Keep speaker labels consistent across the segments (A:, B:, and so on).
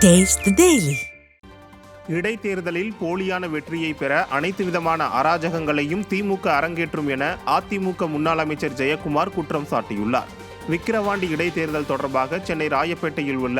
A: Taste the Daily.
B: இடைத்தேர்தலில் போலியான வெற்றியை பெற அனைத்து விதமான அராஜகங்களையும் திமுக அரங்கேற்றும் என அதிமுக முன்னாள் அமைச்சர் ஜெயக்குமார் குற்றம் சாட்டியுள்ளார். விக்கிரவாண்டி இடைத்தேர்தல் தொடர்பாக சென்னை ராயப்பேட்டையில் உள்ள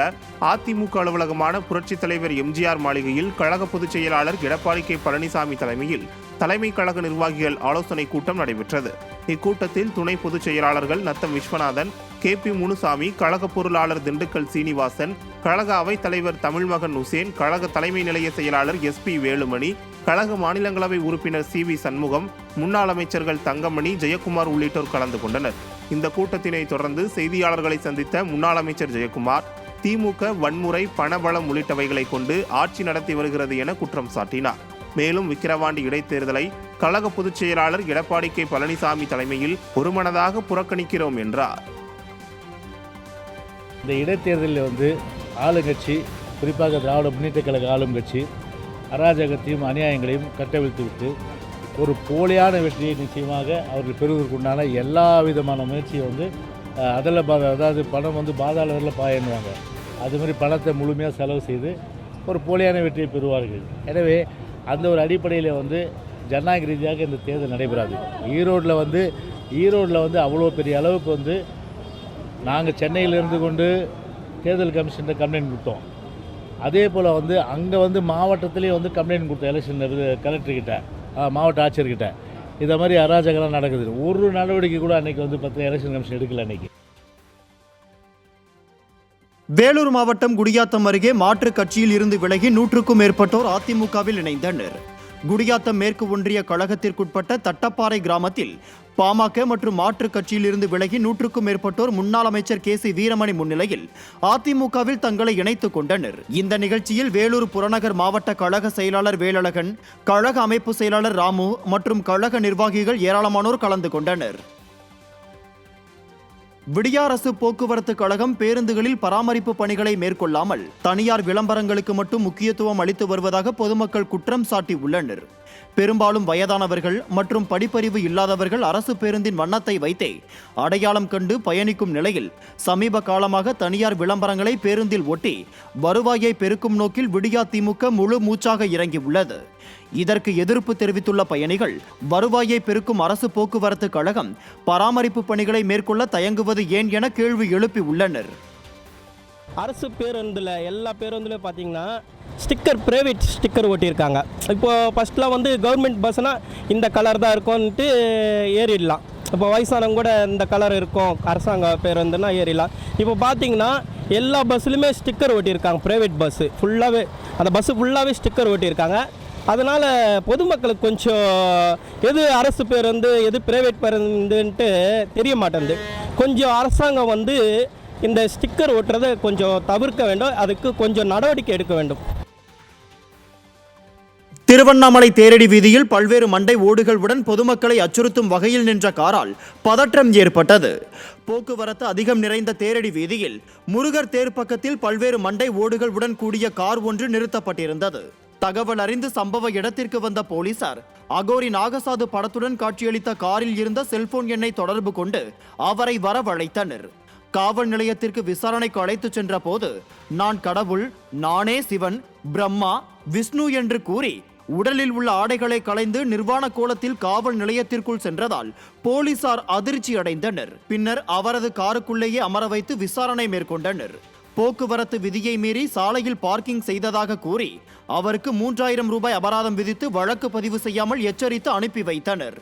B: அதிமுக அலுவலகமான புரட்சித் தலைவர் எம்ஜிஆர் மாளிகையில் கழக பொதுச் செயலாளர் எடப்பாடி கே பழனிசாமி தலைமையில் தலைமை கழக நிர்வாகிகள் ஆலோசனை கூட்டம் நடைபெற்றது. இக்கூட்டத்தில் துணை பொதுச் செயலாளர்கள் நத்தம் விஸ்வநாதன், KP முனுசாமி, கழக பொருளாளர் திண்டுக்கல் சீனிவாசன், கழக அவைத் தலைவர் தமிழ்மகன் உசேன், கழக தலைமை நிலைய செயலாளர் SP வேலுமணி, கழக மாநிலங்களவை உறுப்பினர் CV சண்முகம், முன்னாள் அமைச்சர்கள் தங்கமணி, ஜெயக்குமார் உள்ளிட்டோர் கலந்து கொண்டனர். இந்த கூட்டத்தினை தொடர்ந்து செய்தியாளர்களை சந்தித்த முன்னாள் அமைச்சர் ஜெயக்குமார், திமுக வன்முறை, பணபலம் உள்ளிட்டவைகளை கொண்டு ஆட்சி நடத்தி வருகிறது என குற்றம் சாட்டினார். மேலும் விக்கிரவாண்டி இடைத்தேர்தலை கழக பொதுச் செயலாளர் எடப்பாடி கே பழனிசாமி தலைமையில் ஒருமனதாக புறக்கணிக்கிறோம் என்றார்.
C: இந்த இடைத்தேர்தலில் ஆளுங்கட்சி, குறிப்பாக திராவிட முன்னேற்ற கழக ஆளும் கட்சி அராஜகத்தையும் அநியாயங்களையும் கட்டவிழ்த்துவிட்டு ஒரு போலியான வெற்றியை நிச்சயமாக அவர்கள் பெறுவதற்குண்டான எல்லா விதமான முயற்சியை அதாவது பணம் பாதாளத்தில் பாயணுவாங்க, அதுமாதிரி பணத்தை முழுமையாக செலவு செய்து ஒரு போலியான வெற்றியை பெறுவார்கள். எனவே அந்த ஒரு அடிப்படையில் ஜனநாயக ரீதியாக இந்த தேர்தல் நடைபெறாது. ஈரோட்டில் அவ்வளோ பெரிய அளவுக்கு நாங்கள் சென்னையில் இருந்து கொண்டு தேர்தல் கமிஷன்கிட்ட கம்ப்ளைண்ட் கொடுத்தோம். அதே போல் அங்கே மாவட்டத்திலே கம்ப்ளைண்ட் கொடுத்தோம். எலெக்ஷன் கலெக்டர்கிட்ட, மாவட்ட ஆட்சியர்கிட்ட இதை மாதிரி அராஜகம்லாம் நடக்குது. ஒரு நடவடிக்கை கூட அன்றைக்கி எலெக்ஷன் கமிஷன் எடுக்கல. அன்றைக்கி
D: வேலூர் மாவட்டம் குடியாத்தம் அருகே மாற்றுக் கட்சியில் இருந்து விலகி 100க்கும் மேற்பட்டோர் அதிமுகவில் இணைந்தனர். குடியாத்தம் மேற்கு ஒன்றிய கழகத்திற்குட்பட்ட தட்டப்பாறை கிராமத்தில் பாமக மற்றும் மாற்றுக் கட்சியில் இருந்து விலகி 100க்கும் மேற்பட்டோர் முன்னாள் அமைச்சர் KC வீரமணி முன்னிலையில் அதிமுகவில் தங்களை இணைத்துக் கொண்டனர். இந்த நிகழ்ச்சியில் வேலூர் புறநகர் மாவட்ட கழக செயலாளர் வேலழகன், கழக அமைப்பு செயலாளர் ராமு மற்றும் கழக நிர்வாகிகள் ஏராளமானோர் கலந்து கொண்டனர். விடியாரசு போக்குவரத்து கழகம் பேருந்துகளில் பராமரிப்பு பணிகளை மேற்கொள்ளாமல் தனியார் விளம்பரங்களுக்கு மட்டும் முக்கியத்துவம் அளித்து வருவதாக பொதுமக்கள் குற்றம் சாட்டி உள்ளனர். பெரும்பாலும் வயதானவர்கள் மற்றும் படிப்பறிவு இல்லாதவர்கள் அரசு பேருந்தின் வண்ணத்தை வைத்தே அடையாளம் கண்டு பயணிக்கும் நிலையில் சமீப காலமாக தனியார் விளம்பரங்களை பேருந்தில் ஒட்டி வருவாயை பெருக்கும் நோக்கில் விடியா திமுக முழு மூச்சாக இறங்கியுள்ளது. இதற்கு எதிர்ப்பு தெரிவித்துள்ள பயணிகள், வருவாயை பெருக்கும் அரசு போக்குவரத்து கழகம் பராமரிப்பு பணிகளை மேற்கொள்ள தயங்குவது ஏன் என கேள்வி எழுப்பி உள்ளனர்.
E: அரசு பேருந்தில் எல்லா பேருந்துலையும் பார்த்தீங்கன்னா ப்ரைவேட் ஸ்டிக்கர் ஒட்டியிருக்காங்க. இப்போது ஃபஸ்ட்லாம் கவர்மெண்ட் பஸ்னால் இந்த கலர் தான் இருக்கும்ன்ட்டு ஏறிடலாம். இப்போ வயசானவங்க கூட இந்த கலர் இருக்கும், அரசாங்க பேருந்துன்னா ஏறிடலாம். இப்போ பார்த்தீங்கன்னா எல்லா பஸ்ஸுலையுமே ஸ்டிக்கர் ஒட்டியிருக்காங்க. ப்ரைவேட் பஸ்ஸு ஃபுல்லாகவே, அந்த பஸ்ஸு ஃபுல்லாகவே ஸ்டிக்கர் ஒட்டியிருக்காங்க. அதனால் பொதுமக்களுக்கு கொஞ்சம் எது அரசு பேருந்து எது ப்ரைவேட் பேருந்துன்ட்டு தெரிய மாட்டேங்குது. கொஞ்சம் அரசாங்கம் இந்த ஸ்டிக்கர் ஒட்டுறதை கொஞ்சம் தவிர்க்க வேண்டும், அதுக்கு கொஞ்சம் நடவடிக்கை எடுக்க வேண்டும்.
D: திருவண்ணாமலை தேரடி வீதியில் பல்வேறு மண்டை ஓடுகளுடன் பொதுமக்களை அச்சுறுத்தும் வகையில் நின்ற காரால் பதற்றம் ஏற்பட்டது. போக்குவரத்து அதிகம் நிறைந்த தேரடி வீதியில் முருகர் தேர் பக்கத்தில் பல்வேறு மண்டை ஓடுகளுடன் கூடிய கார் ஒன்று நிறுத்தப்பட்டிருந்தது. தகவல் அறிந்து சம்பவ இடத்திற்கு வந்த போலீசார் அகோரி நாகசாது படத்துடன் காட்சியளித்த காரில் இருந்த செல்போன் எண்ணை தொடர்பு கொண்டு அவரை வரவழைத்தனர். காவல் நிலையத்திற்கு விசாரணைக்கு அழைத்துச் சென்ற போது, நான் கடவுள், நானே சிவன், பிரம்மா, விஷ்ணு என்று கூறி உடலில் உள்ள ஆடைகளை களைந்து நிர்வாண கோலத்தில் காவல் நிலையத்திற்குள் சென்றதால் போலீசார் அதிர்ச்சி அடைந்தனர். பின்னர் அவரது காருக்குள்ளேயே அமர வைத்து விசாரணை மேற்கொண்டனர். போக்குவரத்து விதியை மீறி சாலையில் பார்க்கிங் செய்ததாக கூறி அவருக்கு 3000 ரூபாய் அபராதம் விதித்து வழக்கு பதிவு செய்யாமல் எச்சரித்து அனுப்பி வைத்தனர்.